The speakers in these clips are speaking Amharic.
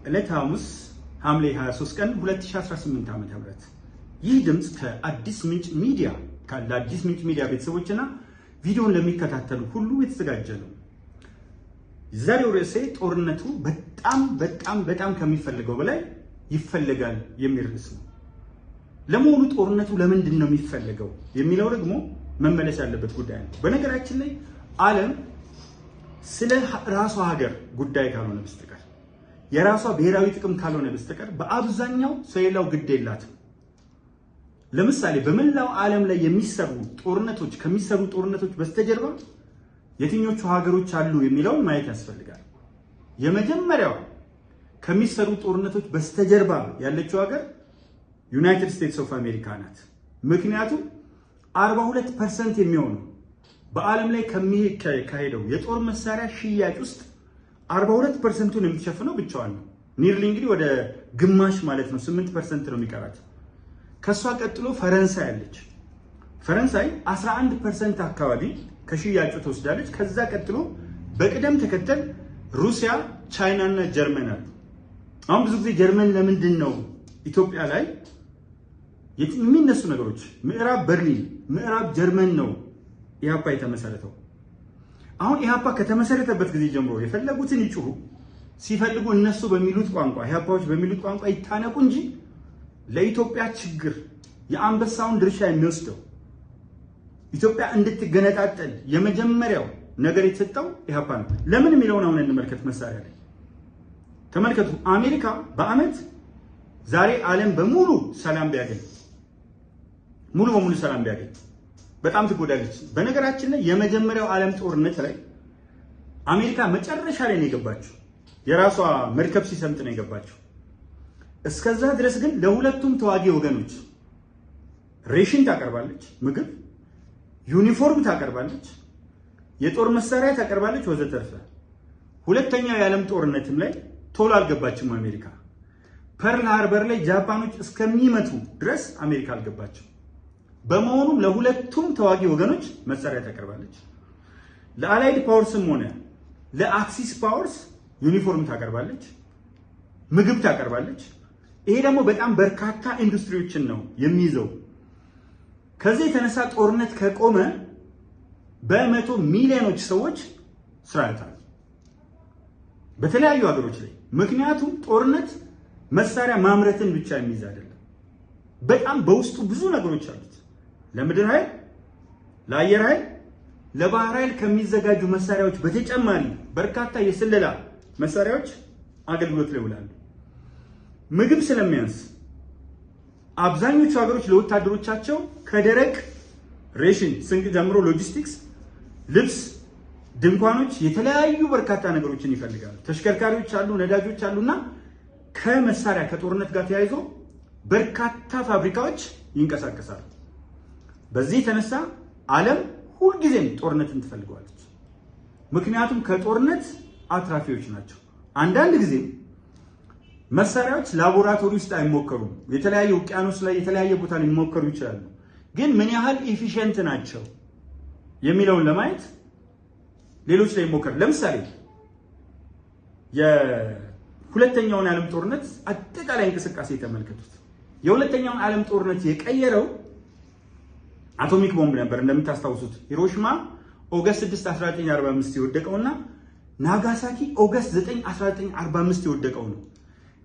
ዕለተ ሐሙስ ሐምሌ 23 ቀን 2018 ዓ.ም ይህ ድምጽ ከአዲስ ምንጭ ሚዲያ ከአዲስ ምንጭ ሚዲያ ቤተሰቦችና ቪዲዮን ለሚከታተሉ ሁሉ የተዘጋጀ ነው። ዛሬው ርዕሴ ጦርነቱ በጣም ከሚፈልገው በላይ ይፈልጋል የሚል ርዕስ ነው። ለመሆኑ ጦርነቱ ለምንድን ነው የሚፈልገው የሚለው ደግሞ መመለስ ያለበት ጉዳይ ነው። በነገራችን ላይ ዓለም ስለ ራሷ ሀገር ጉዳይ ካልሆነ በስተቀር የራሷ ብሔራዊ ጥቅም ካልሆነ በስተቀር በአብዛኛው ስለሌላው ግድ የላትም። ለምሳሌ በመላው ዓለም ላይ የሚሰሩ ጦርነቶች ከሚሰሩ ጦርነቶች በስተጀርባ የትኞቹ ሀገሮች አሉ የሚለውን ማየት ያስፈልጋል። የመጀመሪያው ከሚሰሩ ጦርነቶች በስተጀርባ ያለችው ሀገር ዩናይትድ ስቴትስ ኦፍ አሜሪካ ናት። ምክንያቱም 42% የሚሆነው በዓለም ላይ ከሚካሄደው የጦር መሳሪያ ሽያጭ ውስጥ 42%ን የምትሸፍነው ብቻዋን ነው። ኒርሊ እንግዲህ ወደ ግማሽ ማለት ነው 8% ነው የሚቀራት። ከሷ ቀጥሎ ፈረንሳይ አለች። ፈረንሳይ 11% አካባቢ ከሽያጩ ትወስዳለች። ከዛ ቀጥሎ በቅደም ተከተል ሩሲያ፣ ቻይና እና ጀርመን አሉ። አሁን ብዙ ጊዜ ጀርመን ለምንድን ነው ኢትዮጵያ ላይ የሚነሱ ነገሮች ምዕራብ በርሊን፣ ምዕራብ ጀርመን ነው ኢህአፓ የተመሰረተው። አሁን ኢህአፓ ከተመሰረተበት ጊዜ ጀምሮ የፈለጉትን ይጩሁ፣ ሲፈልጉ እነሱ በሚሉት ቋንቋ ኢህአፓዎች በሚሉት ቋንቋ ይታነቁ እንጂ ለኢትዮጵያ ችግር የአንበሳውን ድርሻ የሚወስደው ኢትዮጵያ እንድትገነጣጠል የመጀመሪያው ነገር የተሰጠው ኢህአፓ ነው። ለምን የሚለውን አሁን እንመልከት። መሳሪያ ላይ ተመልከቱ። አሜሪካ በአመት ዛሬ ዓለም በሙሉ ሰላም ቢያገኝ ሙሉ በሙሉ ሰላም ቢያገኝ በጣም ትጎዳለች። በነገራችን ላይ የመጀመሪያው ዓለም ጦርነት ላይ አሜሪካ መጨረሻ ላይ ነው የገባችው። የራሷ መርከብ ሲሰምጥ ነው የገባችው። እስከዛ ድረስ ግን ለሁለቱም ተዋጊ ወገኖች ሬሽን ታቀርባለች፣ ምግብ፣ ዩኒፎርም ታቀርባለች፣ የጦር መሳሪያ ታቀርባለች ወዘተርፈ። ሁለተኛው የዓለም ጦርነትም ላይ ቶሎ አልገባችም አሜሪካ። ፐርል ሃርበር ላይ ጃፓኖች እስከሚመቱ ድረስ አሜሪካ አልገባችም። በመሆኑም ለሁለቱም ተዋጊ ወገኖች መሳሪያ ታቀርባለች። ለአላይድ ፓወርስም ሆነ ለአክሲስ ፓወርስ ዩኒፎርም ታቀርባለች፣ ምግብ ታቀርባለች። ይሄ ደግሞ በጣም በርካታ ኢንዱስትሪዎችን ነው የሚይዘው። ከዚህ የተነሳ ጦርነት ከቆመ በመቶ ሚሊዮኖች ሰዎች ስራ ያጣሉ በተለያዩ ሀገሮች ላይ። ምክንያቱም ጦርነት መሳሪያ ማምረትን ብቻ የሚይዝ አይደለም። በጣም በውስጡ ብዙ ነገሮች አሉት። ለምድር ኃይል፣ ለአየር ኃይል፣ ለባህር ኃይል ከሚዘጋጁ መሳሪያዎች በተጨማሪ በርካታ የስለላ መሳሪያዎች አገልግሎት ላይ ይውላሉ። ምግብ ስለሚያንስ አብዛኞቹ ሀገሮች ለወታደሮቻቸው ከደረቅ ሬሽን ስንቅ ጀምሮ ሎጂስቲክስ፣ ልብስ፣ ድንኳኖች፣ የተለያዩ በርካታ ነገሮችን ይፈልጋሉ። ተሽከርካሪዎች አሉ፣ ነዳጆች አሉና ከመሳሪያ ከጦርነት ጋር ተያይዞ በርካታ ፋብሪካዎች ይንቀሳቀሳሉ። በዚህ የተነሳ ዓለም ሁልጊዜም ጦርነትን ትፈልገዋለች። ምክንያቱም ከጦርነት አትራፊዎች ናቸው። አንዳንድ ጊዜ መሳሪያዎች ላቦራቶሪ ውስጥ አይሞከሩም። የተለያየ ውቅያኖስ ላይ የተለያየ ቦታ ሊሞከሩ ይችላሉ። ግን ምን ያህል ኤፊሽንት ናቸው የሚለውን ለማየት ሌሎች ላይ ይሞከራል። ለምሳሌ የሁለተኛውን ዓለም ጦርነት አጠቃላይ እንቅስቃሴ ተመልከቱት። የሁለተኛውን ዓለም ጦርነት የቀየረው አቶሚክ ቦምብ ነበር። እንደምታስታውሱት ሂሮሺማ ኦገስት 6 1945 የወደቀውና ናጋሳኪ ኦገስት 9 1945 የወደቀው ነው።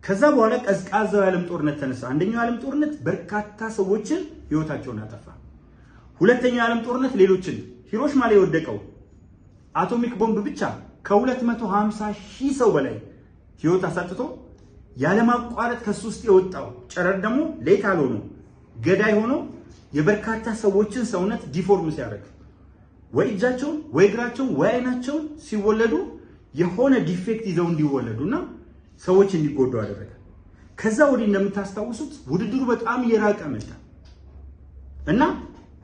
ከዛ በኋላ ቀዝቃዛው የዓለም ጦርነት ተነሳ። አንደኛው የዓለም ጦርነት በርካታ ሰዎችን ህይወታቸውን አጠፋ። ሁለተኛው የዓለም ጦርነት ሌሎችን ሂሮሺማ ላይ የወደቀው አቶሚክ ቦምብ ብቻ ከ250,000 ሰው በላይ ህይወት አሳጥቶ ያለማቋረጥ ከሱ ውስጥ የወጣው ጨረር ደግሞ ሌታል ሆኖ ገዳይ ሆኖ የበርካታ ሰዎችን ሰውነት ዲፎርም ሲያደርግ ወይ እጃቸውን ወይ እግራቸውን ወይ አይናቸውን ሲወለዱ የሆነ ዲፌክት ይዘው እንዲወለዱና ሰዎች እንዲጎዱ አደረገ። ከዛ ወዲህ እንደምታስታውሱት ውድድሩ በጣም እየራቀ መጣ እና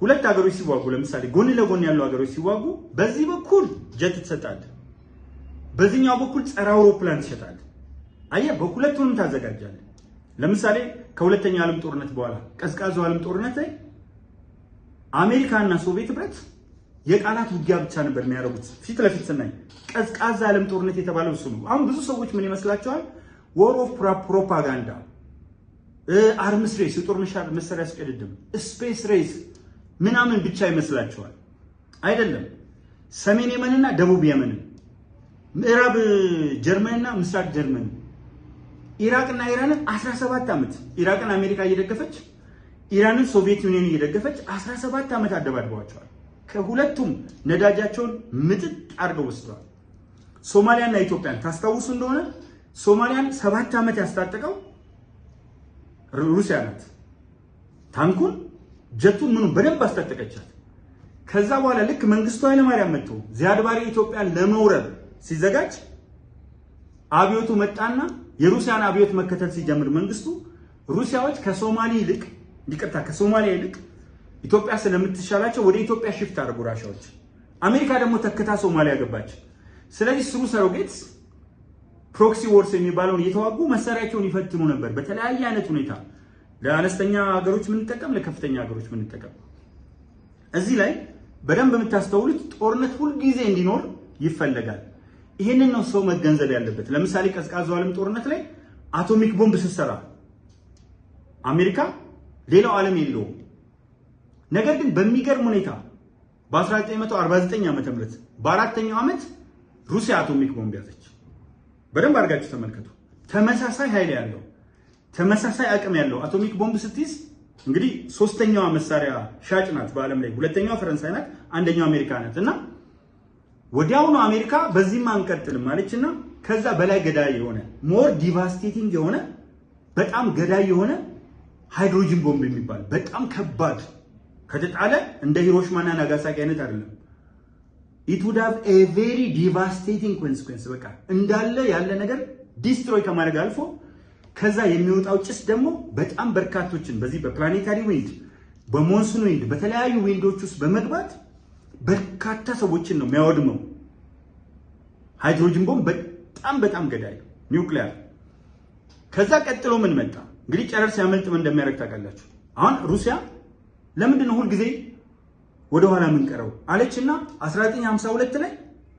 ሁለት ሀገሮች ሲዋጉ፣ ለምሳሌ ጎን ለጎን ያሉ ሀገሮች ሲዋጉ በዚህ በኩል ጀት ትሰጣለህ፣ በዚህኛው በኩል ጸረ አውሮፕላን ትሰጣለህ። አየህ፣ በሁለቱንም ታዘጋጃለህ። ለምሳሌ ከሁለተኛው ዓለም ጦርነት በኋላ ቀዝቃዛው ዓለም ጦርነት ላይ አሜሪካና ሶቪየት ህብረት የቃላት ውጊያ ብቻ ነበር የሚያደርጉት። ፊት ለፊት ስናይ ቀዝቃዛ ዓለም ጦርነት የተባለው እሱ ነው። አሁን ብዙ ሰዎች ምን ይመስላቸዋል? war of propaganda አርምስ ሬስ የጦር መሳሪያ ያስቀድድም ስፔስ ሬስ ምናምን ብቻ ይመስላችኋል? አይደለም። ሰሜን የመንና ደቡብ የመን፣ ምዕራብ ጀርመንና ምስራቅ ጀርመን፣ ኢራቅና ኢራንን 17 ዓመት ኢራቅን አሜሪካ እየደገፈች ኢራንን ሶቪየት ዩኒየን እየደገፈች 17 ዓመት አደባድበዋቸዋል። ከሁለቱም ነዳጃቸውን ምጥጥ አድርገው ወስደዋል። ሶማሊያና ኢትዮጵያን ታስታውሱ እንደሆነ ሶማሊያን 7 ዓመት ያስታጠቀው ሩሲያ ናት። ታንኩን ጀቱን ምኑን በደንብ አስታጠቀቻት። ከዛ በኋላ ልክ መንግስቱ ኃይለማርያም መጥቶ ዚያድ ባሬ ኢትዮጵያን ለመውረር ሲዘጋጅ አብዮቱ መጣና የሩሲያን አብዮት መከተል ሲጀምር መንግስቱ ሩሲያዎች ከሶማሊያ ይልቅ ኢትዮጵያ ስለምትሻላቸው ወደ ኢትዮጵያ ሽፍት አድርጉ ራሻዎች። አሜሪካ ደግሞ ተከታ ሶማሊያ ገባች። ስለዚህ ስሩ ሰሮጌትስ ፕሮክሲ ወርስ የሚባለውን እየተዋጉ መሳሪያቸውን ይፈትኑ ነበር በተለያየ አይነት ሁኔታ። ለአነስተኛ ሀገሮች ምንጠቀም፣ ለከፍተኛ ሀገሮች ምንጠቀም። እዚህ ላይ በደንብ የምታስተውሉት ጦርነት ሁሉ ጊዜ እንዲኖር ይፈለጋል። ይሄንን ነው ሰው መገንዘብ ያለበት። ለምሳሌ ቀዝቃዛው ዓለም ጦርነት ላይ አቶሚክ ቦምብ ስትሰራ አሜሪካ ሌላው ዓለም የለውም። ነገር ግን በሚገርም ሁኔታ በ1949 ዓመተ ምህረት በአራተኛው ዓመት ሩሲያ አቶሚክ ቦምብ ያዘች። በደንብ አድርጋችሁ ተመልከቱ። ተመሳሳይ ኃይል ያለው ተመሳሳይ አቅም ያለው አቶሚክ ቦምብ ስትይዝ እንግዲህ ሶስተኛዋ መሳሪያ ሻጭ ናት በዓለም ላይ። ሁለተኛዋ ፈረንሳይ ናት፣ አንደኛው አሜሪካ ናት። እና ወዲያውኑ አሜሪካ በዚህም አንቀጥልም ማለችና ከዛ በላይ ገዳይ የሆነ ሞር ዲቫስቴቲንግ የሆነ በጣም ገዳይ የሆነ ሃይድሮጅን ቦምብ የሚባል በጣም ከባድ ከተጣለ እንደ ሂሮሺማና ናጋሳኪ አይነት አይደለም። it would have a very devastating consequence። በቃ እንዳለ ያለ ነገር ዲስትሮይ ከማድረግ አልፎ ከዛ የሚወጣው ጭስ ደግሞ በጣም በርካቶችን በዚህ በፕላኔታሪ ዊንድ፣ በሞንሱን ዊንድ፣ በተለያዩ ዊንዶች ውስጥ በመግባት በርካታ ሰዎችን ነው የሚያወድመው። ሃይድሮጅን ቦምብ በጣም ገዳይ ኒውክሊየር። ከዛ ቀጥሎ ምን መጣ? እንግዲህ ጨረር ሲያመልጥ ምን እንደሚያደርግ ታውቃላችሁ። አሁን ሩሲያ ለምንድን ነው ሁልጊዜ ወደ ኋላ የምንቀረው አለችና 1952 ላይ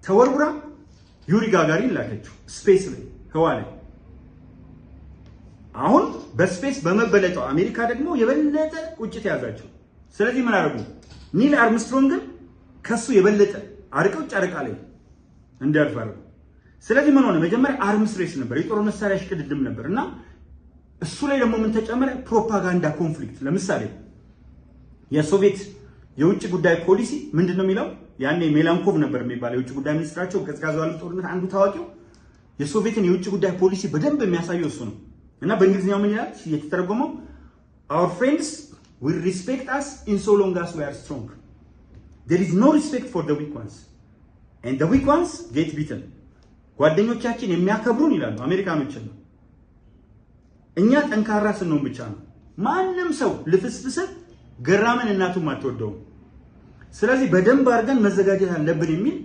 ተወርውራ ዩሪ ጋጋሪን ላከችው ስፔስ ላይ ህዋ ላይ። አሁን በስፔስ በመበለጠው አሜሪካ ደግሞ የበለጠ ቁጭት ያዛቸው። ስለዚህ ምን አደረጉ? ኒል አርምስትሮንግን ከሱ የበለጠ አርቀው ጨረቃ ላይ እንዲያርፋሉ። ስለዚህ ምን ሆነ? መጀመሪያ አርምስ ሬስ ነበር፣ የጦር መሳሪያ ሽቅድድም ነበር እና እሱ ላይ ደግሞ ምን ተጨመረ? ፕሮፓጋንዳ ኮንፍሊክት። ለምሳሌ የሶቪየት የውጭ ጉዳይ ፖሊሲ ምንድነው የሚለው? ያኔ ሜላንኮቭ ነበር የሚባለው የውጭ ጉዳይ ሚኒስትራቸው። ቀዝቃዛው ዓለም ጦርነት አንዱ ታዋቂው የሶቪየትን የውጭ ጉዳይ ፖሊሲ በደንብ የሚያሳየው እሱ ነው። እና በእንግሊዝኛው ምን ይላል የተተረጎመው? our friends will respect us in so long as we are strong. There is no respect for the weak ones and the weak ones get beaten. ጓደኞቻችን የሚያከብሩን ይላሉ አሜሪካኖችን ነው፣ እኛ ጠንካራ ስንሆን ብቻ ነው። ማንም ሰው ልፍስፍስ ገራምን እናቱም አትወደውም። ስለዚህ በደንብ አድርገን መዘጋጀት አለብን የሚል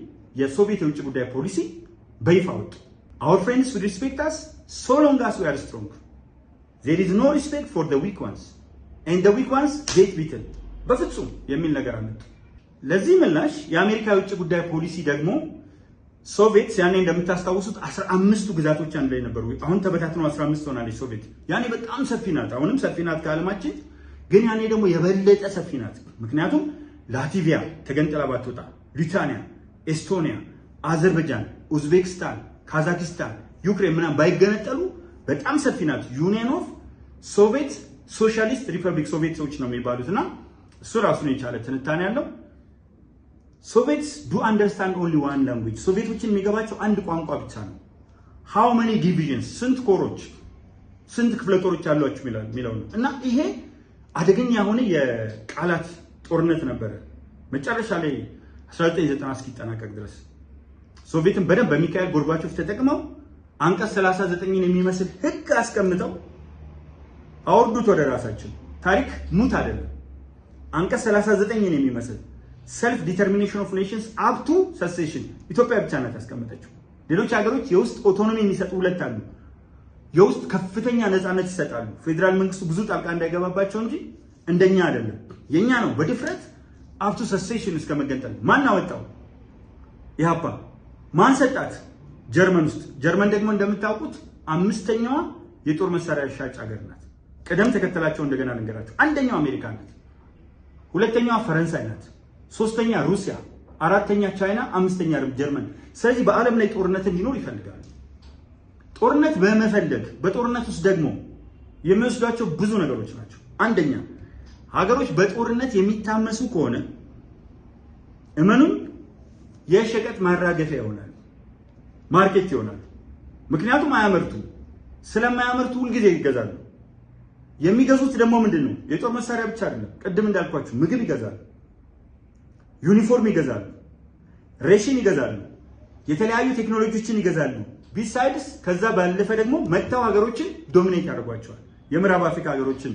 የሶቪየት የውጭ ጉዳይ ፖሊሲ በይፋ ወጡ። our friends will respect us so long as we are strong. There is no respect for the weak ones and the weak ones get beaten. በፍጹም የሚል ነገር አመጡ። ለዚህ ምላሽ የአሜሪካ የውጭ ጉዳይ ፖሊሲ ደግሞ ሶቪየት ያኔ እንደምታስታውሱት 15ቱ ግዛቶች አንድ ላይ ነበሩ። አሁን ተበታትነው 15 ሆናለች ሶቪየት። ያኔ በጣም ሰፊ ናት፣ አሁንም ሰፊ ናት ከዓለማችን፣ ግን ያኔ ደግሞ የበለጠ ሰፊ ናት። ምክንያቱም ላቲቪያ ተገንጥላ ባትወጣ፣ ሊቱዋኒያ፣ ኤስቶኒያ፣ አዘርባይጃን፣ ኡዝቤክስታን፣ ካዛክስታን፣ ዩክሬን ምናምን ባይገነጠሉ በጣም ሰፊ ናት። ዩኒየን ኦፍ ሶቪየት ሶሻሊስት ሪፐብሊክ ሶቪየቶች ነው የሚባሉት እና እሱ ራሱን የቻለ ትንታኔ ያለው። ሶቪየትስ ዱ አንደርስታንድ ኦንሊ ዋን ላንጉዌጅ። ሶቪየቶችን የሚገባቸው አንድ ቋንቋ ብቻ ነው። ሃው መኒ ዲቪዥንስ፣ ስንት ኮሮች፣ ስንት ክፍለ ጦሮች አሏችሁ የሚለው ነው። እና ይሄ አደገኛ የሆነ የቃላት ጦርነት ነበረ መጨረሻ ላይ 1990 እስኪጠናቀቅ ድረስ። ሶቪየትን በደንብ በሚካኤል ጎርባቾቭ ተጠቅመው አንቀጽ 39ን የሚመስል ህግ አስቀምጠው አወርዱት ወደ ራሳችን። ታሪክ ሙት አይደለም። አንቀጽ 39ን የሚመስል ሰልፍ ዲተርሚኔሽን ኦፍ ኔሽንስ አፕ ቱ ሰሴሽን ኢትዮጵያ ብቻ ናት ያስቀመጠችው። ሌሎች ሀገሮች የውስጥ ኦቶኖሚ የሚሰጡ ሁለት አሉ። የውስጥ ከፍተኛ ነፃነት ይሰጣሉ፣ ፌዴራል መንግስቱ ብዙ ጣልቃ እንዳይገባባቸው እንጂ እንደኛ አይደለም። የኛ ነው በድፍረት አፕ ቱ ሰሴሽን እስከ መገንጠል። ማን አወጣው? ኢህአፓ። ማን ሰጣት? ጀርመን ውስጥ። ጀርመን ደግሞ እንደምታውቁት አምስተኛዋ የጦር መሳሪያ ሻጭ ሀገር ናት። ቅደም ተከተላቸው እንደገና ልንገራቸው። አንደኛው አሜሪካ ናት፣ ሁለተኛዋ ፈረንሳይ ናት፣ ሶስተኛ ሩሲያ፣ አራተኛ ቻይና፣ አምስተኛ ጀርመን። ስለዚህ በዓለም ላይ ጦርነት እንዲኖር ይፈልጋሉ። ጦርነት በመፈለግ በጦርነት ውስጥ ደግሞ የሚወስዷቸው ብዙ ነገሮች ናቸው። አንደኛ ሀገሮች በጦርነት የሚታመሱ ከሆነ እመኑን የሸቀጥ ማራገፊያ ይሆናል፣ ማርኬት ይሆናል። ምክንያቱም አያመርቱ፣ ስለማያመርቱ ሁልጊዜ ይገዛሉ። የሚገዙት ደግሞ ምንድን ነው? የጦር መሳሪያ ብቻ አይደለም። ቅድም እንዳልኳችሁ ምግብ ይገዛሉ፣ ዩኒፎርም ይገዛሉ፣ ሬሽን ይገዛሉ፣ የተለያዩ ቴክኖሎጂዎችን ይገዛሉ። ቢሳይድስ ከዛ ባለፈ ደግሞ መጥተው ሀገሮችን ዶሚኔት ያደርጓቸዋል። የምዕራብ አፍሪካ ሀገሮችን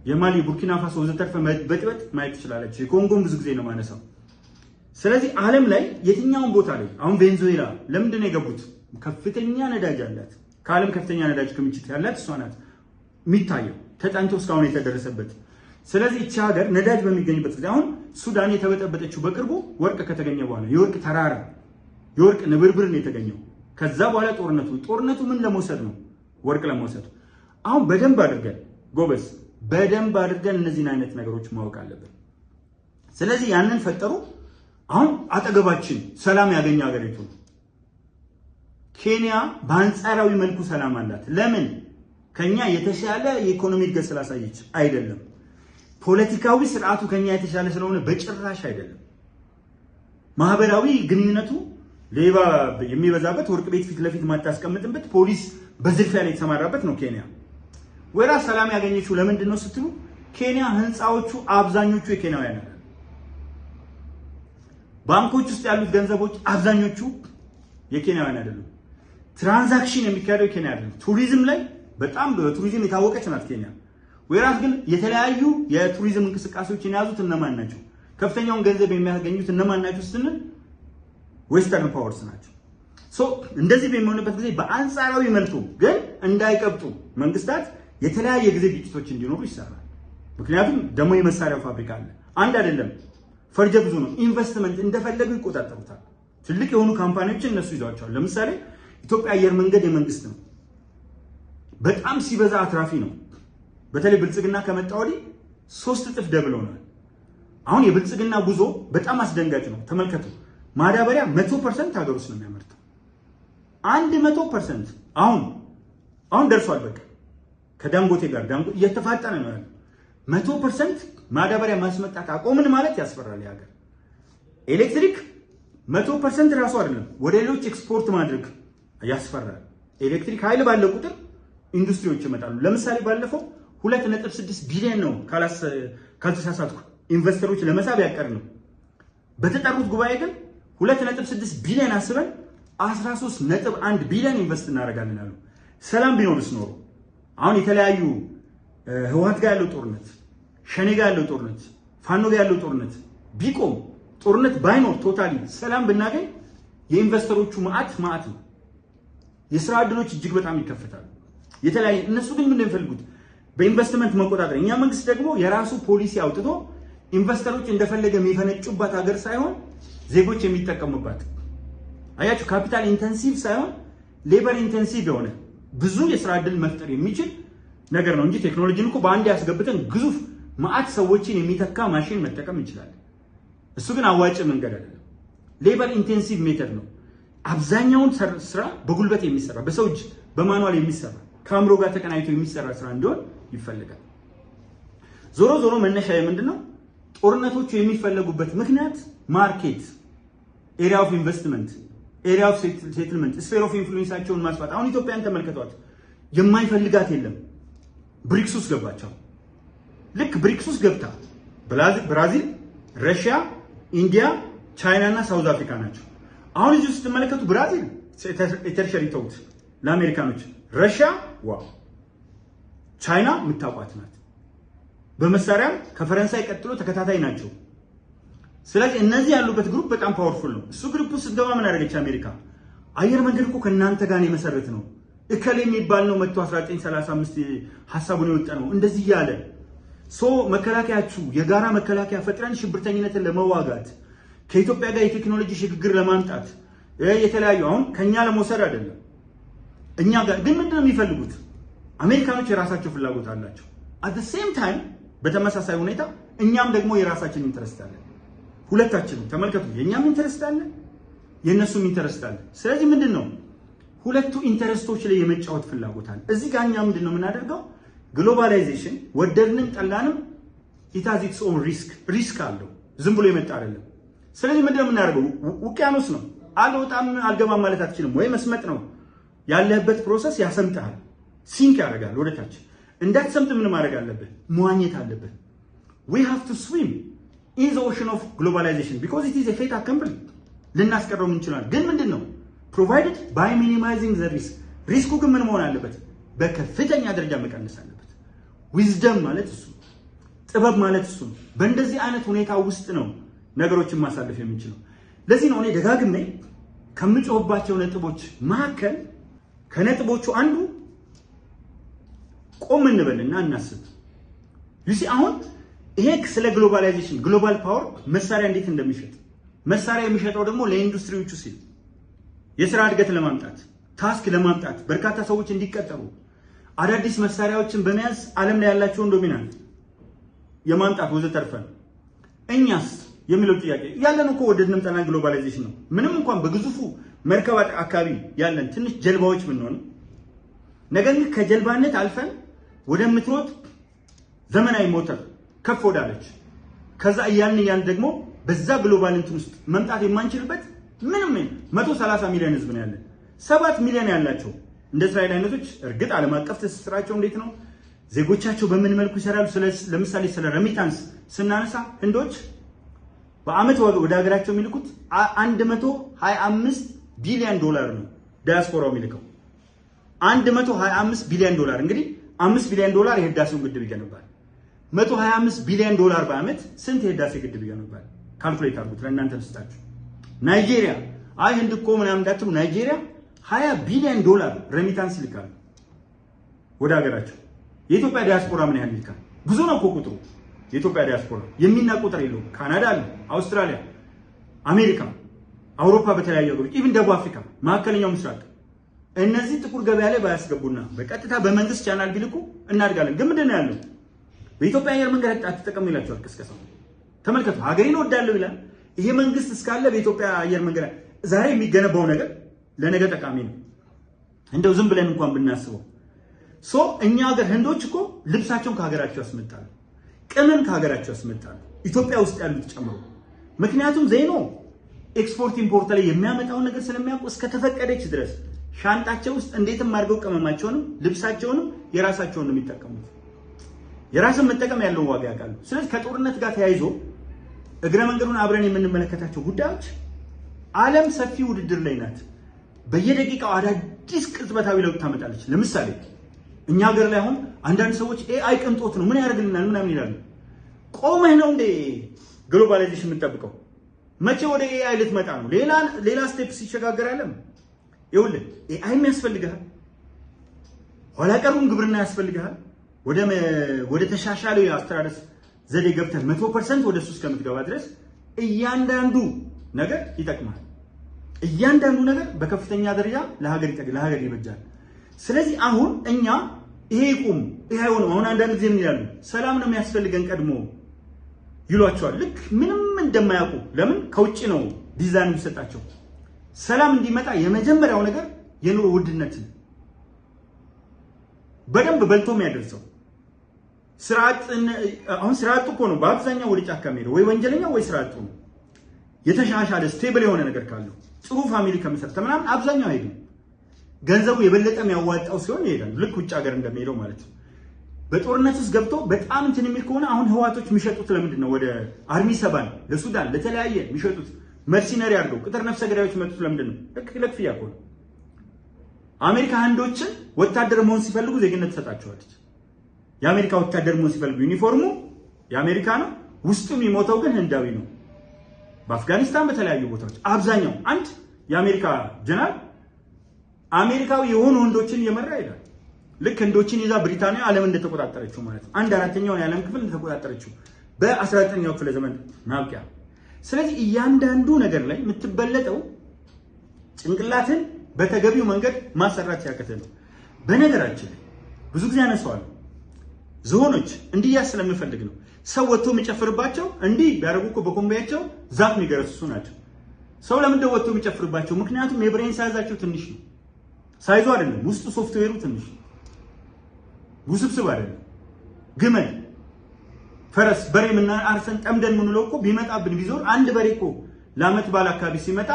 የማሊ፣ ቡርኪና ፋሶ ወዘተርፈ በጥበጥ ማየት ትችላለች። የኮንጎን ብዙ ጊዜ ነው ማነሳው። ስለዚህ ዓለም ላይ የትኛውን ቦታ ላይ አሁን ቬንዙዌላ ለምንድን ነው የገቡት? ከፍተኛ ነዳጅ አላት። ከዓለም ከፍተኛ ነዳጅ ክምችት ያላት እሷ ናት የሚታየው ተጠንቶ እስካሁን የተደረሰበት። ስለዚህ እቺ ሀገር ነዳጅ በሚገኝበት ጊዜ አሁን ሱዳን የተበጠበጠችው በቅርቡ ወርቅ ከተገኘ በኋላ የወርቅ ተራራ የወርቅ ንብርብር ነው የተገኘው። ከዛ በኋላ ጦርነቱ ምን ለመውሰድ ነው? ወርቅ ለመውሰድ። አሁን በደንብ አድርገን ጎበዝ፣ በደንብ አድርገን እነዚህን አይነት ነገሮች ማወቅ አለብን። ስለዚህ ያንን ፈጠሩ። አሁን አጠገባችን ሰላም ያገኘ ሀገሪቱ ኬንያ በአንጻራዊ መልኩ ሰላም አላት። ለምን? ከኛ የተሻለ የኢኮኖሚ እድገት ስላሳየች አይደለም። ፖለቲካዊ ስርዓቱ ከኛ የተሻለ ስለሆነ በጭራሽ አይደለም። ማህበራዊ ግንኙነቱ ሌባ የሚበዛበት፣ ወርቅ ቤት ፊት ለፊት ማታስቀምጥበት፣ ፖሊስ በዝርፊያ ላይ የተሰማራበት ነው ኬንያ። ወራ ሰላም ያገኘችው ለምንድን ነው ስትሉ ኬንያ ህንፃዎቹ አብዛኞቹ የኬንያውያን ናቸው። ባንኮች ውስጥ ያሉት ገንዘቦች አብዛኞቹ የኬንያውያን አይደሉም። ትራንዛክሽን የሚካሄደው ኬንያ አይደለም። ቱሪዝም ላይ በጣም በቱሪዝም የታወቀች ናት ኬንያ። ወይራስ ግን የተለያዩ የቱሪዝም እንቅስቃሴዎችን የያዙት እነማን ናቸው? ከፍተኛውን ገንዘብ የሚያገኙት እነማን ናቸው ስንል ዌስተርን ፓወርስ ናቸው። እንደዚህ በሚሆንበት ጊዜ በአንጻራዊ መልኩ ግን እንዳይቀብጡ መንግስታት የተለያየ ጊዜ ግጭቶች እንዲኖሩ ይሰራል። ምክንያቱም ደግሞ የመሳሪያው ፋብሪካ አለ፣ አንድ አይደለም፣ ፈርጀ ብዙ ነው። ኢንቨስትመንት እንደፈለጉ ይቆጣጠሩታል። ትልቅ የሆኑ ካምፓኒዎችን እነሱ ይዘዋቸዋል። ለምሳሌ ኢትዮጵያ አየር መንገድ የመንግስት ነው፣ በጣም ሲበዛ አትራፊ ነው። በተለይ ብልጽግና ከመጣ ወዲህ 3 እጥፍ ደብል ሆኗል። አሁን የብልጽግና ጉዞ በጣም አስደንጋጭ ነው። ተመልከቱ። ማዳበሪያ 100% ሀገር ውስጥ ነው የሚያመርተው። 100% አሁን ደርሷል። በቃ ከዳንጎቴ ጋር እየተፋጠነ ነው ያለው። 100% ማዳበሪያ ማስመጣት አቆምን ማለት ያስፈራል። የሀገር ኤሌክትሪክ 100% ራሱ አይደለም ወደ ሌሎች ኤክስፖርት ማድረግ ያስፈራል። ኤሌክትሪክ ኃይል ባለ ቁጥር ኢንዱስትሪዎች ይመጣሉ። ለምሳሌ ባለፈው 2.6 ቢሊዮን ነው ካልተሳሳትኩ ኢንቨስተሮች ለመሳብ ያቀር ነው። በተጠሩት ጉባኤ ግን 2.6 ቢሊዮን አስበን 13.1 ቢሊዮን ኢንቨስት እናደርጋለን አሉ። ሰላም ቢኖርስ ኖሮ አሁን የተለያዩ ህወሓት ጋር ያለው ጦርነት፣ ሸኔ ጋር ያለው ጦርነት፣ ፋኖ ጋር ያለው ጦርነት ቢቆም፣ ጦርነት ባይኖር፣ ቶታሊ ሰላም ብናገኝ የኢንቨስተሮቹ ማዕት ነው። የስራ ዕድሎች እጅግ በጣም ይከፈታሉ። የተለያየ እነሱ ግን ምን እንደሚፈልጉት በኢንቨስትመንት መቆጣጠር። እኛ መንግስት ደግሞ የራሱ ፖሊሲ አውጥቶ ኢንቨስተሮች እንደፈለገ የሚፈነጩባት ሀገር ሳይሆን ዜጎች የሚጠቀሙባት፣ አያችሁ፣ ካፒታል ኢንተንሲቭ ሳይሆን ሌበር ኢንተንሲቭ የሆነ ብዙ የስራ ዕድል መፍጠር የሚችል ነገር ነው እንጂ ቴክኖሎጂን እኮ በአንድ ያስገብተን ግዙፍ ማዕት ሰዎችን የሚተካ ማሽን መጠቀም እንችላለን። እሱ ግን አዋጭ መንገድ አይደለም። ሌበር ኢንቴንሲቭ ሜተድ ነው። አብዛኛውን ስራ በጉልበት የሚሰራ በሰው እጅ በማኑዋል የሚሰራ ከአእምሮ ጋር ተቀናይቶ የሚሰራ ስራ እንዲሆን ይፈልጋል። ዞሮ ዞሮ መነሻ ምንድነው? ጦርነቶቹ የሚፈለጉበት ምክንያት ማርኬት፣ ኤሪያ ኦፍ ኢንቨስትመንት፣ ኤሪያ ኦፍ ሴትልመንት፣ ስፌር ኦፍ ኢንፍሉዌንሳቸውን ማስፋት። አሁን ኢትዮጵያን ተመልከቷት፣ የማይፈልጋት የለም። ብሪክስ ውስጥ ገባቸው። ልክ ብሪክስ ውስጥ ገብታ ብራዚል፣ ረሽያ፣ ኢንዲያ፣ ቻይና እና ሳውዝ አፍሪካ ናቸው። አሁን እዚህ ውስጥ ስትመለከቱ ብራዚል የተርሸሪ ተውት ለአሜሪካኖች፣ ረሽያ ዋው፣ ቻይና የምታውቋት ናት። በመሳሪያም ከፈረንሳይ ቀጥሎ ተከታታይ ናቸው። ስለዚህ እነዚህ ያሉበት ግሩፕ በጣም ፓወርፉል ነው። እሱ ግሩፕ ውስጥ ስትገባ ምን አደረገች አሜሪካ? አየር መንገድ እኮ ከእናንተ ጋር የመሰረት ነው፣ እከሌ የሚባል ነው መጥቶ 1935 ሀሳቡን የወጣ ነው እንደዚህ እያለ መከላከያችሁ የጋራ መከላከያ ፈጥረን ሽብርተኝነትን ለመዋጋት ከኢትዮጵያ ጋር የቴክኖሎጂ ሽግግር ለማምጣት የተለያዩ አሁን ከኛ ለመውሰድ አይደለም። እኛ ጋር ግን ምንድነው የሚፈልጉት? አሜሪካኖች የራሳቸው ፍላጎት አላቸው። at the same time በተመሳሳይ ሁኔታ እኛም ደግሞ የራሳችን ኢንተረስት አለ። ሁለታችንም ተመልከቱ፣ የኛም ኢንተረስት አለ፣ የነሱም ኢንተረስት አለ። ስለዚህ ምንድነው ሁለቱ ኢንተረስቶች ላይ የመጫወት ፍላጎት አለ። እዚህ ጋር እኛ ምንድነው የምናደርገው? ግሎባላይዜሽን ወደድንም ጠላንም it has its own risk አለው። ዝም ብሎ የመጣ አይደለም። ስለዚህ ምንድነው የምናደርገው? ውቅያኖስ ነው። አልወጣም አልገባም ማለት አትችልም ወይ መስመጥ ነው። ያለህበት ፕሮሰስ ያሰምጣል፣ ሲንክ ያደርጋል ወደታች። እንዳትሰምጥ ምን ማድረግ አለብህ? መዋኘት አለብህ። we have to swim in the ocean of globalization because it is a fait accompli። ልናስቀረው እንችላለን፣ ግን ምንድነው provided by minimizing the risk። ሪስኩ ግን ምን መሆን አለበት? በከፍተኛ ደረጃ መቀነስ አለበት። ዊዝደም ማለት እሱ፣ ጥበብ ማለት እሱ። በእንደዚህ አይነት ሁኔታ ውስጥ ነው ነገሮችን ማሳለፍ የምንችለው። ለዚህ ነው እኔ ደጋግሜ ከምጮህባቸው ነጥቦች መካከል ከነጥቦቹ አንዱ ቆም እንበልና እናስብ። ዩሲ አሁን ይሄ ስለ ግሎባላይዜሽን ግሎባል ፓወር መሳሪያ እንዴት እንደሚሸጥ መሳሪያ የሚሸጠው ደግሞ ለኢንዱስትሪዎቹ ሲል የሥራ እድገት ለማምጣት ታስክ ለማምጣት በርካታ ሰዎች እንዲቀጠሩ አዳዲስ መሳሪያዎችን በመያዝ ዓለም ላይ ያላቸውን ዶሚናንት የማምጣት ወዘተርፈ። እኛስ የሚለው ጥያቄ ያለን እኮ ወደድንም ጠላን ግሎባላይዜሽን ነው። ምንም እንኳን በግዙፉ መርከብ አካባቢ ያለን ትንሽ ጀልባዎች ብንሆን፣ ነገር ግን ከጀልባነት አልፈን ወደምትሮጥ ዘመናዊ ሞተር ከፍ ወዳለች ከዛ እያልን ደግሞ በዛ ግሎባል እንትን ውስጥ መምጣት የማንችልበት ምንም 130 ሚሊዮን ህዝብ ነው ያለን። 7 ሚሊዮን ያላቸው እንደ እስራኤል አይነቶች እርግጥ ዓለም አቀፍ ትስስራቸው እንዴት ነው? ዜጎቻቸው በምን መልኩ ይሰራሉ? ለምሳሌ ስለ ረሚታንስ ስናነሳ ህንዶች በአመት ወደ ሀገራቸው የሚልኩት 125 ቢሊዮን ዶላር ነው ዳያስፖራው የሚልከው። 125 ቢሊዮን ዶላር እንግዲህ 5 ቢሊዮን ዶላር የህዳሴውን ግድብ ይገነባል። 125 ቢሊዮን ዶላር በአመት ስንት የህዳሴ ግድብ ይገነባል? ካልኩሌት አድርጉት ለእናንተ ልስጣችሁ። ናይጄሪያ አይ ህንድ እኮ ምናምን እንዳትሉ፣ ናይጄሪያ 20 ቢሊዮን ዶላር ረሚታንስ ይልካል ወደ ሀገራቸው። የኢትዮጵያ ዲያስፖራ ምን ያህል ይልካል? ብዙ ነው እኮ ቁጥሩ። የኢትዮጵያ ዲያስፖራ የሚናቅ ቁጥር የለውም። ካናዳ አለ፣ አውስትራሊያ፣ አሜሪካ፣ አውሮፓ፣ በተለያዩ ሀገሮች ኢቭን ደቡብ አፍሪካ፣ መካከለኛው ምስራቅ እነዚህ ጥቁር ገበያ ላይ ባያስገቡና በቀጥታ በመንግስት ቻናል ቢልኩ እናድጋለን። ግን ምንድን ነው ያለው? በኢትዮጵያ አየር መንገድ አትጠቀሙ ይላቸዋል ቅስቀሳው። ተመልከቱ፣ ሀገሬን እወዳለሁ ይላል። ይሄ መንግስት እስካለ በኢትዮጵያ አየር መንገድ ዛሬ የሚገነባው ነገር ለነገ ጠቃሚ ነው። እንደው ዝም ብለን እንኳን ብናስበው እኛ ሀገር ህንዶች እኮ ልብሳቸውን ከሀገራቸው ያስመጣሉ፣ ቅመም ከሀገራቸው ያስመጣሉ፣ ኢትዮጵያ ውስጥ ያሉት ጨምሮ። ምክንያቱም ዜኖ ኤክስፖርት ኢምፖርት ላይ የሚያመጣውን ነገር ስለሚያውቁ እስከተፈቀደች ድረስ ሻንጣቸው ውስጥ እንዴትም አድርገው ቅመማቸውንም ልብሳቸውንም የራሳቸውን ነው የሚጠቀሙት። የራስን መጠቀም ያለውን ዋጋ ያውቃሉ። ስለዚህ ከጦርነት ጋር ተያይዞ እግረ መንገዱን አብረን የምንመለከታቸው ጉዳዮች ዓለም ሰፊ ውድድር ላይ ናት። በየደቂቃው አዳዲስ ቅጽበታዊ ለውጥ ታመጣለች። ለምሳሌ እኛ ሀገር ላይ አሁን አንዳንድ ሰዎች ኤአይ ቅንጦት ነው ምን ያደርግልናል ምናምን ይላሉ። ቆመህ ነው እንዴ ግሎባላይዜሽን የምትጠብቀው? መቼ ወደ ኤአይ ልትመጣ ነው? ሌላ ስቴፕ ሲሸጋገር አለም ይኸውልህ ኤአይም ያስፈልግሃል፣ ኋላ ቀሩን ግብርና ያስፈልግሃል። ወደ ተሻሻለው የአስተራረስ ዘዴ ገብተህ 100% ወደ እሱ እስከምትገባ ድረስ እያንዳንዱ ነገር ይጠቅማል። እያንዳንዱ ነገር በከፍተኛ ደረጃ ለሀገር ይበጃል። ስለዚህ አሁን እኛ ይሄ ይቁም ይሄ አይሆንም። አሁን አንዳንድ ጊዜ ምን ይላሉ? ሰላም ነው የሚያስፈልገን ቀድሞ ይሏቸዋል። ልክ ምንም እንደማያውቁ። ለምን? ከውጭ ነው ዲዛይን የሚሰጣቸው። ሰላም እንዲመጣ የመጀመሪያው ነገር የኑሮ ውድነትን በደንብ በልቶ የሚያደርሰው አሁን ስራ አጡ እኮ ነው በአብዛኛው ወደ ጫካ የሚሄደው፣ ወይ ወንጀለኛው ወይ ስራ አጡ ነው። የተሻሻለ ስቴብል የሆነ ነገር ካለው ጥሩ ፋሚሊ ከመሰረተ ምናምን አብዛኛው አይሄድም። ገንዘቡ የበለጠ የሚያዋጣው ሲሆን ይሄዳል። ልክ ውጭ ሀገር እንደሚሄደው ማለት ነው። በጦርነት ውስጥ ገብቶ በጣም እንትን የሚል ከሆነ አሁን ህዋቶች የሚሸጡት ለምንድን ነው? ወደ አርሚ ሰባን ለሱዳን ለተለያየ የሚሸጡት መርሲነሪ አድርገው ቅጥር ነፍሰ ገዳዮች መጡት ለምንድን ነው? ለክፍያ እኮ ነው። አሜሪካ ህንዶችን ወታደር መሆን ሲፈልጉ ዜግነት ትሰጣቸዋለች። የአሜሪካ ወታደር መሆን ሲፈልጉ ዩኒፎርሙ የአሜሪካ ነው፣ ውስጡ የሚሞተው ግን ህንዳዊ ነው። በአፍጋኒስታን በተለያዩ ቦታዎች አብዛኛው አንድ የአሜሪካ ጀነራል አሜሪካዊ የሆኑ ህንዶችን እየመራ ይላል። ልክ ህንዶችን ይዛ ብሪታንያ ዓለምን እንደተቆጣጠረችው ማለት ነው። 1/4ኛውን የዓለም ክፍል እንደተቆጣጠረችው በ19ኛው ክፍለ ዘመን ማብቂያ። ስለዚህ እያንዳንዱ ነገር ላይ የምትበለጠው ጭንቅላትን በተገቢው መንገድ ማሰራት ያቀተን። በነገራችን ላይ ብዙ ጊዜ ያነሳዋል ዝሆኖች እንዲያስ ስለምፈልግ ነው። ሰው ወጥቶ የሚጨፍርባቸው እንዲህ ቢያደርጉ እኮ በኮምቢያቸው ዛፍ የሚገረስሱ ናቸው። ሰው ለምንድነው ወጥቶ የሚጨፍርባቸው? ምክንያቱም የብሬን ሳይዛቸው ትንሽ ነው። ሳይዙ አይደለም ውስጡ ሶፍትዌሩ ትንሽ ውስብስብ አይደለም። ግመል፣ ፈረስ፣ በሬ ምን አርሰን ጠምደን ምን ነው እኮ ቢመጣብን ቢዞር አንድ በሬ እኮ ለዓመት በዓል አካባቢ ሲመጣ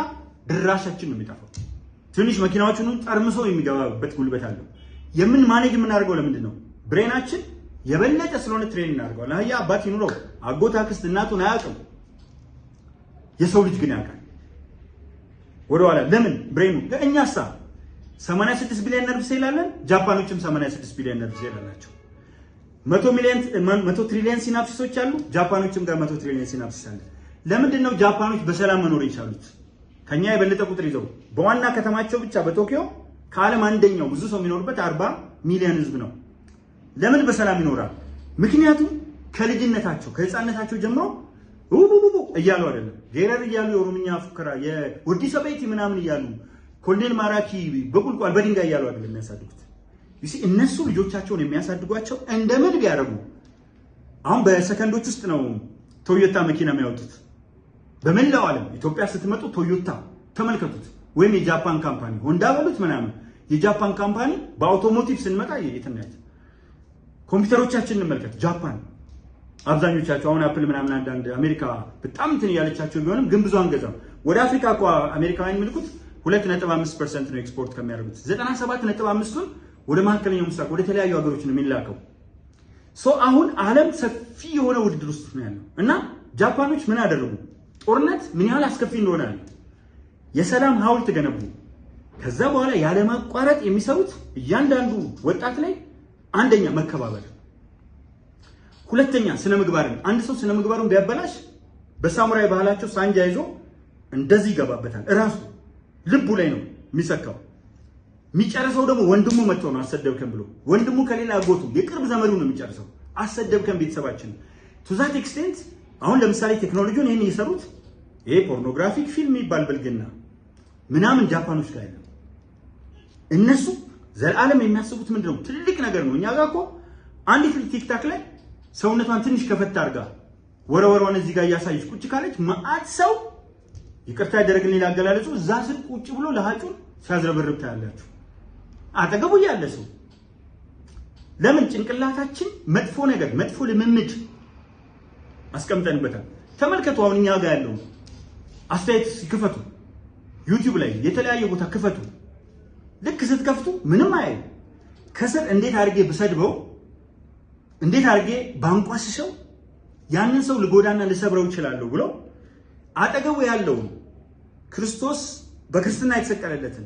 ድራሻችን ነው የሚጠፋው። ትንሽ መኪናዎቹን ጠርምሶ የሚገባበት ጉልበት አለው። የምን ማኔጅ የምናደርገው ለምንድን ነው? ብሬናችን የበለጠ ስለሆነ ትሬን እናደርገዋለን። አህያ አባት ይኑረው አጎት፣ አክስት፣ እናቱን አያውቅም። የሰው ልጅ ግን ያውቃል። ወደኋላ ለምን ብሬኑ ለእኛሳ 86 ቢሊዮን ነርቭ ሴል አለን። ጃፓኖችም 86 ቢሊዮን ነርቭ ሴል አላቸው። 100 ትሪሊዮን ሲናፕሲሶች አሉ። ጃፓኖችም ጋር 100 ትሪሊዮን ሲናፕሲስ አለ። ለምንድን ነው ጃፓኖች በሰላም መኖር የቻሉት? ከኛ የበለጠ ቁጥር ይዘው በዋና ከተማቸው ብቻ በቶኪዮ ከዓለም አንደኛው ብዙ ሰው የሚኖርበት 40 ሚሊዮን ህዝብ ነው። ለምን በሰላም ይኖራል? ምክንያቱም ከልጅነታቸው ከህፃነታቸው ጀምሮ ውቡቡቡ እያሉ አይደለም ጌረር እያሉ የኦሮምኛ ፉከራ የወዲሰ ቤቲ ምናምን እያሉ ኮሎኔል ማራኪ በቁልቋል በድንጋይ እያሉ አይደለም የሚያሳድጉት። እነሱ ልጆቻቸውን የሚያሳድጓቸው እንደምን ቢያደርጉ አሁን በሰከንዶች ውስጥ ነው ቶዮታ መኪና የሚያወጡት። በመላው ዓለም ኢትዮጵያ ስትመጡ ቶዮታ ተመልከቱት፣ ወይም የጃፓን ካምፓኒ ሆንዳ በሉት ምናምን የጃፓን ካምፓኒ በአውቶሞቲቭ ስንመጣ የትናየት ኮምፒውተሮቻችን እንመልከት። ጃፓን አብዛኞቻቸው አሁን አፕል ምናምን አንዳንድ አሜሪካ በጣም እንትን ያለቻቸው ቢሆንም ግን ብዙ አንገዛም። ወደ አፍሪካ እኮ አሜሪካውያን የሚልኩት 2.5% ነው ኤክስፖርት ከሚያደርጉት 97.5ቱን ወደ መካከለኛው ምስራቅ ወደ ተለያዩ ሀገሮች ነው የሚላከው። አሁን ዓለም ሰፊ የሆነ ውድድር ውስጥ ነው ያለው እና ጃፓኖች ምን አደረጉ? ጦርነት ምን ያህል አስከፊ እንደሆነ የሰላም ሐውልት ገነቡ። ከዛ በኋላ ያለማቋረጥ የሚሰሩት እያንዳንዱ ወጣት ላይ አንደኛ መከባበር፣ ሁለተኛ ስነ ምግባርን። አንድ ሰው ስነ ምግባሩን ቢያበላሽ በሳሙራይ ባህላቸው ሳንጃ ይዞ እንደዚህ ይገባበታል። እራሱ ልቡ ላይ ነው የሚሰካው። የሚጨርሰው ደግሞ ወንድሙ መጥቶ ነው አሰደብከን ብሎ። ወንድሙ ከሌላ አጎቱ የቅርብ ዘመዱ ነው የሚጨርሰው። አሰደብከን ቤተሰባችን ቱ ዛት ኤክስቴንት። አሁን ለምሳሌ ቴክኖሎጂውን ይሄን እየሰሩት ይሄ ፖርኖግራፊክ ፊልም ይባል ብልግና ምናምን ጃፓኖች ጋር ያለው እነሱ ዘላለም የሚያስቡት ምንድነው? ትልቅ ነገር ነው። እኛ ጋር እኮ አንዲት ቲክታክ ላይ ሰውነቷን ትንሽ ከፈታ አድርጋ ወረወሯን እዚህ ጋር እያሳየች ቁጭ ካለች ማአት ሰው ይቅርታ ያደረግን ሌላ አገላለጹ እዛ ስር ቁጭ ብሎ ለሃጩን ሲያዝረበርብ ታያላችሁ። አጠገቡ ያለ ሰው ለምን ጭንቅላታችን መጥፎ ነገር መጥፎ ልምምድ አስቀምጠንበታል። ተመልከቱ። አሁን እኛ ጋር ያለው አስተያየት ሲከፈቱ ዩቲዩብ ላይ የተለያየ ቦታ ክፈቱ። ልክ ስትከፍቱ ምንም አይ ከስር እንዴት አድርጌ ብሰድበው እንዴት አድርጌ ባንቋሽሸው ያንን ሰው ልጎዳና ልሰብረው ይችላል ብሎ አጠገቡ ያለው ክርስቶስ በክርስትና የተሰቀለለትን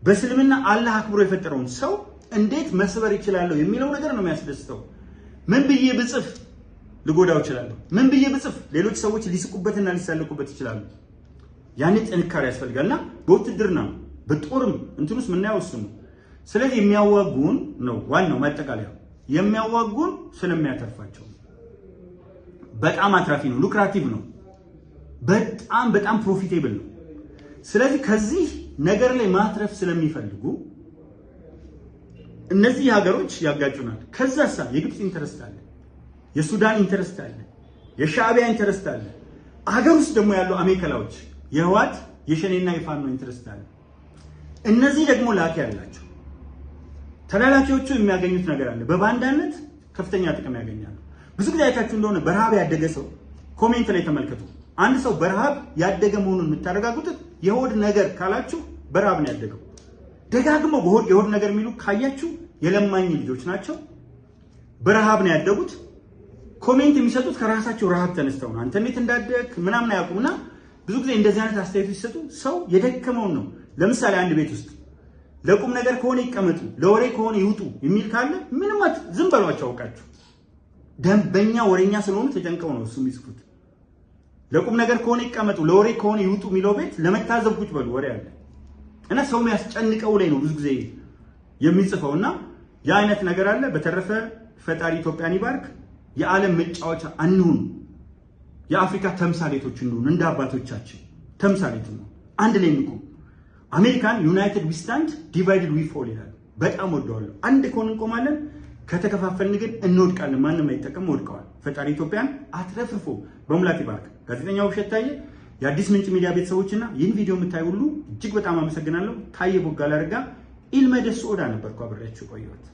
በእስልምና አላህ አክብሮ የፈጠረውን ሰው እንዴት መስበር ይችላል የሚለው ነገር ነው የሚያስደስተው። ምን ብዬ ብጽፍ ልጎዳው ይችላል? ምን ብዬ ብጽፍ ሌሎች ሰዎች ሊስቁበትና ሊሳለቁበት ይችላሉ? ያኔ ጥንካሬ ያስፈልጋልና በውትድርና በጦርም እንትኑስ ምናየው እሱ ነው። ስለዚህ የሚያዋጉን ነው ዋናው ማጠቃለያ። የሚያዋጉን ስለሚያተርፋቸው በጣም አትራፊ ነው፣ ሉክራቲቭ ነው፣ በጣም ፕሮፊቴብል ነው። ስለዚህ ከዚህ ነገር ላይ ማትረፍ ስለሚፈልጉ እነዚህ ሀገሮች ያጋጩናል። ከዛሳ የግብጽ ኢንተረስት አለ፣ የሱዳን ኢንተረስት አለ፣ የሻዕቢያ ኢንተረስት አለ። ሀገር ውስጥ ደግሞ ያሉ አሜከላዎች የህዋት የሸኔና የፋኖ ኢንተረስት አለ። እነዚህ ደግሞ ላኪ ያላቸው ተላላኪዎቹ የሚያገኙት ነገር አለ። በባንዳነት ከፍተኛ ጥቅም ያገኛሉ። ብዙ ጊዜ አይታችሁ እንደሆነ በረሃብ ያደገ ሰው ኮሜንት ላይ ተመልከቱ። አንድ ሰው በረሃብ ያደገ መሆኑን የምታረጋግጡት የሆድ ነገር ካላችሁ በረሃብ ነው ያደገው። ደጋግመው የሆድ ነገር የሚሉ ካያችሁ የለማኝ ልጆች ናቸው፣ በረሃብ ነው ያደጉት። ኮሜንት የሚሰጡት ከራሳቸው ረሃብ ተነስተው ነው። አንተ እንዴት እንዳደግ ምናምን አያውቁምና ብዙ ጊዜ እንደዚህ አይነት አስተያየቶች ሲሰጡ ሰው የደከመውን ነው። ለምሳሌ አንድ ቤት ውስጥ ለቁም ነገር ከሆነ ይቀመጡ፣ ለወሬ ከሆነ ይውጡ የሚል ካለ ምንም ዝም በሏቸው። አውቃችሁ ደንበኛ ወሬኛ ስለሆኑ ተጨንቀው ነው እሱ የሚጽፉት። ለቁም ነገር ከሆነ ይቀመጡ፣ ለወሬ ከሆነ ይውጡ የሚለው ቤት ለመታዘብ ቁጭ በሉ። ወሬ አለ እና ሰው የሚያስጨንቀው ላይ ነው ብዙ ጊዜ የሚጽፈውና ያ አይነት ነገር አለ። በተረፈ ፈጣሪ ኢትዮጵያን ይባርክ። የዓለም መጫወቻ አንሁን፣ የአፍሪካ ተምሳሌቶች እንሁን። እንደ አባቶቻችን ተምሳሌት ነው። አንድ ላይ እንቁም። አሜሪካን ዩናይትድ ዊ ስታንድ ዲቫይድድ ዊ ፎል ይላል። በጣም ወደዋለሁ። አንድ ከሆነ እንቆማለን፣ ከተከፋፈልን ግን እንወድቃለን። ማንም አይጠቀም፣ ወድቀዋል። ፈጣሪ ኢትዮጵያን አትረፍርፎ በሙላት ይባርክ። ጋዜጠኛው ውብሸት ታዬ፣ የአዲስ ምንጭ ሚዲያ ቤተሰቦችና ይህን ቪዲዮ የምታዩ ሁሉ እጅግ በጣም አመሰግናለሁ። ታዬ ቦጋለ አረጋ ኢልመደስ ኦዳ ነበርኩ አብሬያችሁ ቆየሁት።